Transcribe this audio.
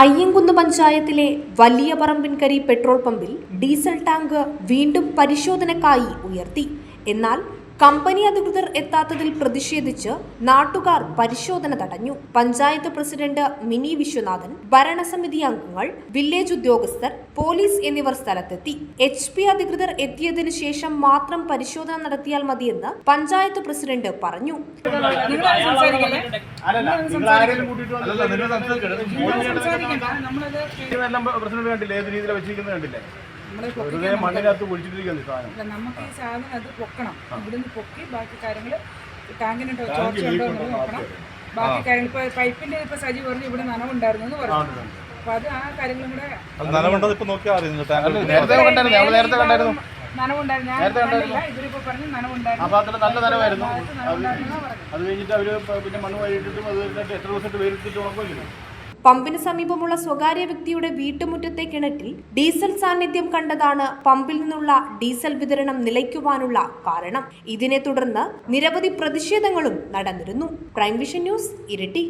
അയ്യങ്കുന്ന് പഞ്ചായത്തിലെ വലിയ പറമ്പിൻകരി പെട്രോൾ പമ്പിൽ ഡീസൽ ടാങ്ക് വീണ്ടും പരിശോധനയ്ക്കായി ഉയർത്തി. എന്നാൽ കമ്പനി അധികൃതർ എത്താത്തതിൽ പ്രതിഷേധിച്ച് നാട്ടുകാർ പരിശോധന തടഞ്ഞു. പഞ്ചായത്ത് പ്രസിഡന്റ് മിനി വിശ്വനാഥൻ, ഭരണസമിതി അംഗങ്ങൾ, വില്ലേജ് ഉദ്യോഗസ്ഥർ, പോലീസ് എന്നിവർ സ്ഥലത്തെത്തി. HP അധികൃതർ എത്തിയതിനു ശേഷം മാത്രം പരിശോധന നടത്തിയാൽ മതിയെന്ന് പഞ്ചായത്ത് പ്രസിഡന്റ് പറഞ്ഞു. മണ്ണിനകത്ത് കുഴിച്ചിട്ടിരിക്കുന്ന സാധനം നമുക്ക് ഈ സാധനം അത് പൊക്കണം. ഇവിടുന്ന് പൊക്കി ബാക്കി കാര്യങ്ങൾ ടാങ്കിന് ചോർച്ചയുണ്ടോ എന്ന് നോക്കണം. ബാക്കി കാര്യങ്ങൾ ഇപ്പൊ പൈപ്പിന്റെ ഇപ്പൊ സജി പറഞ്ഞു ഇവിടെ നനവുണ്ടായിരുന്നു എന്ന് പറഞ്ഞു. അപ്പൊ അത് ആ കാര്യങ്ങളും കൂടെ നനവുണ്ടായിരുന്നു. ഇതിലിപ്പോ പറഞ്ഞു നനവുണ്ടായിരുന്നു. അത് കഴിഞ്ഞിട്ട് അവര് പിന്നെ മണ്ണ് വഴിയിട്ടിട്ടും അത് എത്ര ദിവസമായിട്ട് വെയിലിട്ടിട്ട് ഉറപ്പില്ല. പമ്പിന് സമീപമുള്ള സ്വകാര്യ വ്യക്തിയുടെ വീട്ടുമുറ്റത്തെ കിണറ്റിൽ ഡീസൽ സാന്നിധ്യം കണ്ടതാണ് പമ്പിൽ നിന്നുള്ള ഡീസൽ വിതരണം നിലയ്ക്കുവാനുള്ള കാരണം. ഇതിനെ തുടർന്ന് നിരവധി പ്രതിഷേധങ്ങളും നടന്നിരുന്നു. Prime vision news, Iritty.